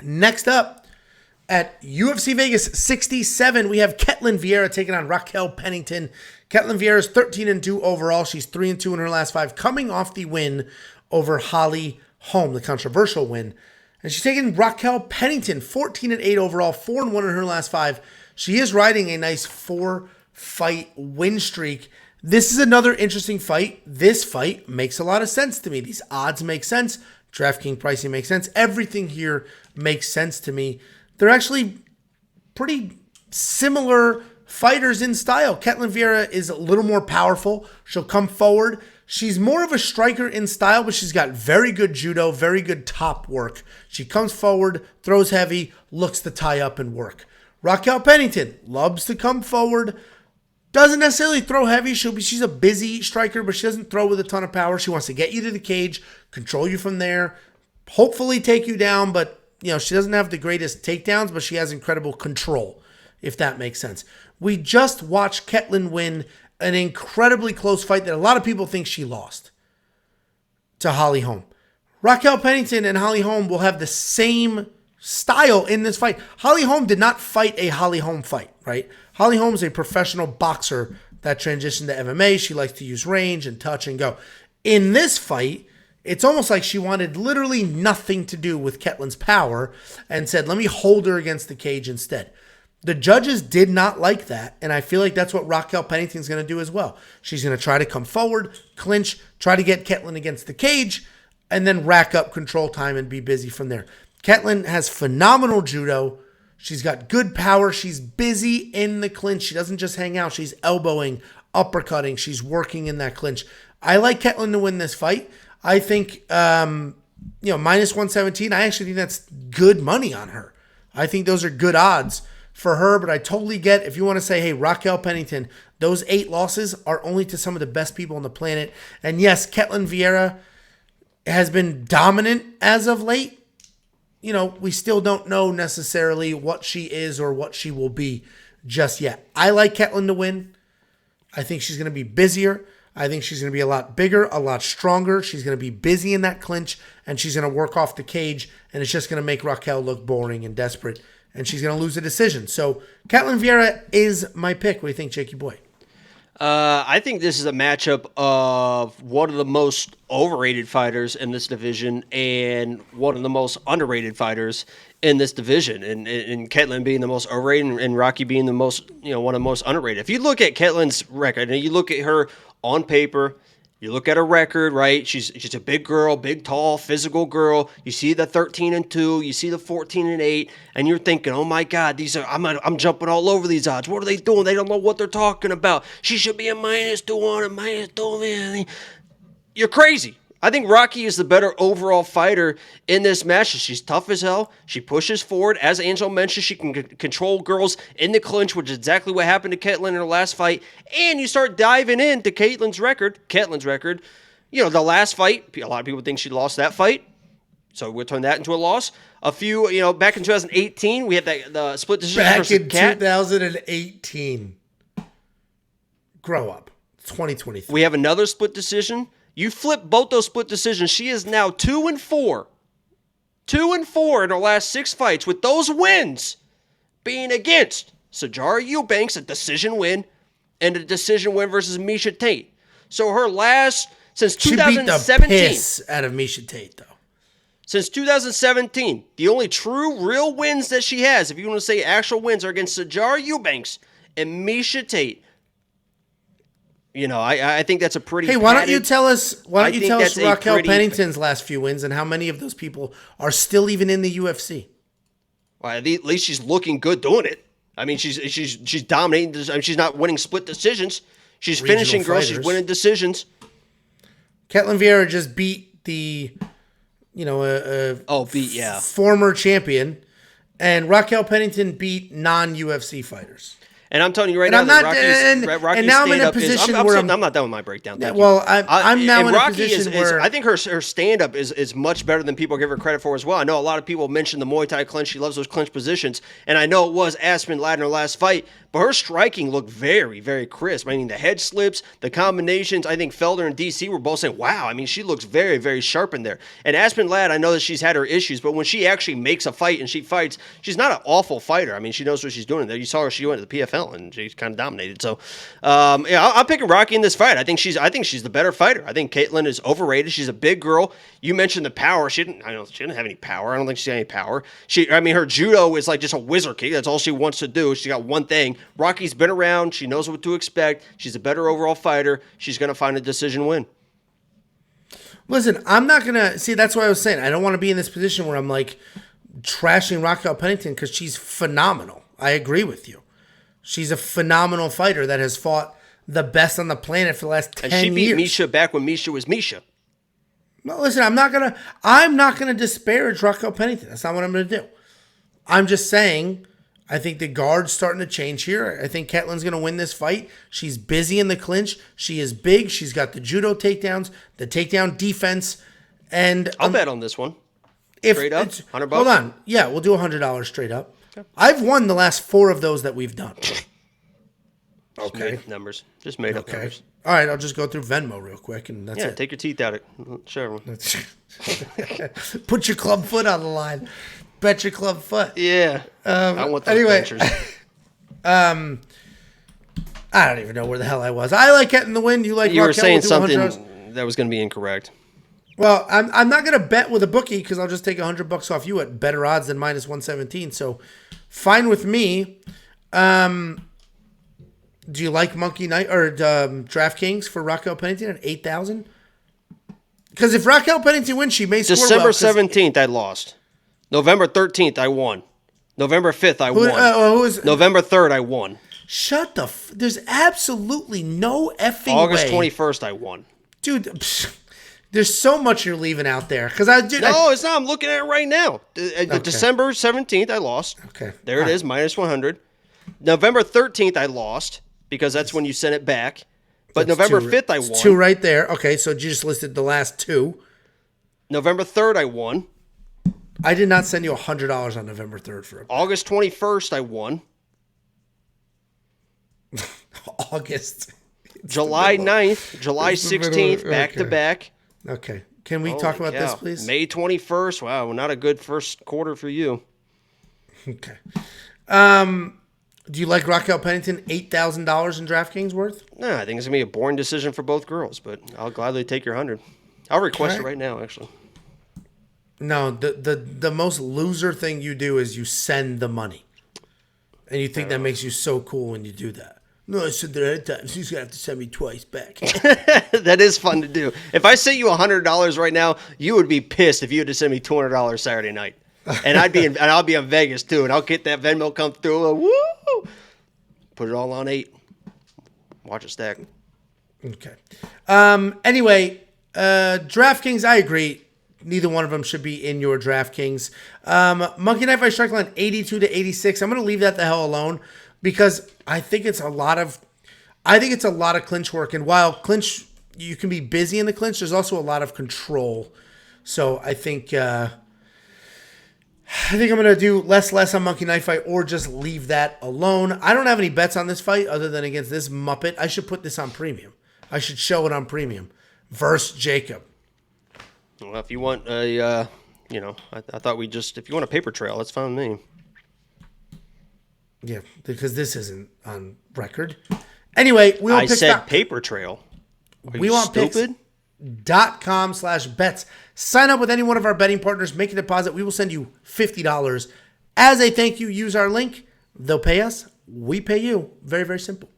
Next up, at UFC Vegas 67, we have Ketlen Vieira taking on Raquel Pennington. Ketlen Vieira is 13-2 overall. She's 3-2 in her last 5, coming off the win over Holly Holm, the controversial win. And she's taking Raquel Pennington, 14-8 overall, 4-1 in her last 5. She is riding a nice 4-fight win streak. This is another interesting fight. This fight makes a lot of sense to me. These odds make sense. DraftKings pricing makes sense. Everything here makes sense to me. They're actually pretty similar fighters in style. Ketlen Vieira is a little more powerful. She'll come forward. She's more of a striker in style, but she's got very good judo, very good top work. She comes forward, throws heavy, looks to tie up and work. Raquel Pennington loves to come forward, doesn't necessarily throw heavy. She's a busy striker, but she doesn't throw with a ton of power. She wants to get you to the cage, control you from there, hopefully take you down, but she doesn't have the greatest takedowns, but she has incredible control, if that makes sense. We just watched Ketlen win an incredibly close fight that a lot of people think she lost to Holly Holm. Raquel Pennington and Holly Holm will have the same style in this fight. Holly Holm did not fight a Holly Holm fight, right? Holly Holm is a professional boxer that transitioned to MMA. She likes to use range and touch and go. In this fight, it's almost like she wanted literally nothing to do with Ketlen's power and said, let me hold her against the cage instead. The judges did not like that, and I feel like that's what Raquel Pennington's going to do as well. She's going to try to come forward, clinch, try to get Ketlen against the cage, and then rack up control time and be busy from there. Ketlen has phenomenal judo. She's got good power. She's busy in the clinch. She doesn't just hang out. She's elbowing, uppercutting. She's working in that clinch. I like Ketlen to win this fight. I think, minus 117, I actually think that's good money on her. I think those are good odds for her, but I totally get if you want to say, hey, Raquel Pennington, those 8 losses are only to some of the best people on the planet. And yes, Ketlen Vieira has been dominant as of late. We still don't know necessarily what she is or what she will be just yet. I like Ketlen to win. I think she's going to be busier. I think she's going to be a lot bigger, a lot stronger. She's going to be busy in that clinch, and she's going to work off the cage, and it's just going to make Raquel look boring and desperate, and she's going to lose a decision. So Ketlen Vieira is my pick. What do you think, Jakey boy? I think this is a matchup of one of the most overrated fighters in this division and one of the most underrated fighters in this division. And Ketlen being the most overrated and Rocky being the most, one of the most underrated. If you look at Ketlen's record and you look at her on paper, you look at her record, right? She's a big girl, big, tall, physical girl. You see the 13-2, you see the 14-8, and you're thinking, oh my God, I'm jumping all over these odds. What are they doing? They don't know what they're talking about. She should be a -2 and -2. You're crazy. I think Rocky is the better overall fighter in this match. She's tough as hell. She pushes forward. As Angel mentioned, she can control girls in the clinch, which is exactly what happened to Ketlen in her last fight. And you start diving into Ketlen's record. The last fight, a lot of people think she lost that fight. So we'll turn that into a loss. Back in 2018, we had the split decision versus Kat. Back in 2018. Grow up. 2023. We have another split decision. You flip both those split decisions. She is now 2-4. 2-4 in her last 6 fights, with those wins being against Sijara Eubanks, a decision win, and a decision win versus Miesha Tate. So her last, since 2017. She beat the piss out of Miesha Tate, though. Since 2017, the only true, real wins that she has, if you want to say actual wins, are against Sijara Eubanks and Miesha Tate. I think that's a pretty. Hey, why don't you tell us Raquel Pennington's last few wins and how many of those people are still even in the UFC? Well, at least she's looking good doing it. I mean, she's dominating. I mean, she's not winning split decisions. She's Regional finishing girls. fighters. She's winning decisions. Ketlen Vieira just beat the, former champion, and Raquel Pennington beat non-UFC fighters. And I'm telling you right And now, I'm not, Rocky's and now I'm in a stand-up position I'm where not done with my breakdown. Thank you. well, I'm now and in a Rocky position where I think her stand-up is much better than people give her credit for as well. I know a lot of people mention the Muay Thai clinch. She loves those clinch positions, and I know it was Aspen Ladd in her last fight, but her striking looked very, very crisp. I mean, the head slips, the combinations. I think Felder and DC were both saying, "Wow, I mean, she looks very, very sharp in there." And Aspen Ladd, I know that she's had her issues, but when she actually makes a fight and she fights, she's not an awful fighter. I mean, she knows what she's doing there. You saw her; she went to the PFL and she kind of dominated. So, yeah, I'm picking Rocky in this fight. I think she's the better fighter. I think Ketlen is overrated. She's a big girl. You mentioned the power. She didn't have any power. I don't think she had any power. Her judo is like just a whizzer kick. That's all she wants to do. She's got one thing. Rocky's been around. She knows what to expect. She's a better overall fighter. She's going to find a decision win. Listen, I'm not going to see. That's what I was saying. I don't want to be in this position where I'm like trashing Raquel Pennington because she's phenomenal. I agree with you. She's a phenomenal fighter that has fought the best on the planet for the last 10 years. And she beat Misha back when Misha was Misha. No, listen, I'm not gonna disparage Raquel Pennington. That's not what I'm gonna do. I'm just saying I think the guard's starting to change here. I think Ketlen's going to win this fight. She's busy in the clinch. She is big. She's got the judo takedowns, the takedown defense. And I'll bet on this one. Straight up? $100? Hold on. Yeah, we'll do $100 straight up. Okay. I've won the last 4 of those that we've done. Okay. Just made up numbers. All right, I'll just go through Venmo real quick, and that's it. Take your teeth out. Sure. Put your club foot on the line. Bet your club foot. Yeah. I want those ventures. I don't even know where the hell I was. I like getting the win. You like You Raquel. were saying something that was going to be incorrect. Well, I'm not going to bet with a bookie because I'll just take $100 off you at better odds than -117. So fine with me. Do you like Monkey Knight or DraftKings for Raquel Pennington at 8,000? Because if Raquel Pennington wins, she may score December 17th, I lost. November 13th, I won. November 5th, I won. November 3rd, I won. Shut the there's absolutely no effing August way. 21st, I won. Dude, there's so much you're leaving out there. No, it's not. I'm looking at it right now. Okay. December 17th, I lost. Okay. There it is, -100. November 13th, I lost because that's when you sent it back. But November 5th, I won. 2 right there. Okay, so you just listed the last 2. November 3rd, I won. I did not send you $100 on November 3rd for a bet. August 21st, I won. August. July 9th, July 16th, back to back. Okay. Can we talk about this, please? May 21st. Wow, not a good first quarter for you. Okay. Do you like Raquel Pennington $8,000 in DraftKings worth? No, I think it's going to be a boring decision for both girls, but I'll gladly take your 100. I'll request it right now, actually. No, the most loser thing you do is you send the money. And you think that makes you so cool when you do that. No, I said that ahead of time. She's going to have to send me twice back. That is fun to do. If I sent you $100 right now, you would be pissed if you had to send me $200 Saturday night. And I'll be in Vegas too, and I'll get that Venmo come through. Woo! Put it all on 8. Watch it stack. Okay. Anyway, DraftKings, I agree. Neither one of them should be in your DraftKings. Monkey Knife by Strike Line 82 to 86. I'm going to leave that the hell alone because I think it's a lot of clinch work. And while clinch, you can be busy in the clinch, there's also a lot of control. So I think I'm going to do less on Monkey Knife Fight or just leave that alone. I don't have any bets on this fight other than against this Muppet. I should put this on premium. I should show it on premium. Versus Jacob. Well, if you want I thought if you want a paper trail, that's fine with me. Yeah, because this isn't on record. Anyway, we will I said paper trail. We want stupid? Picks.com/bets. Sign up with any one of our betting partners. Make a deposit. We will send you $50. As a thank you, use our link. They'll pay us. We pay you. Very, very simple.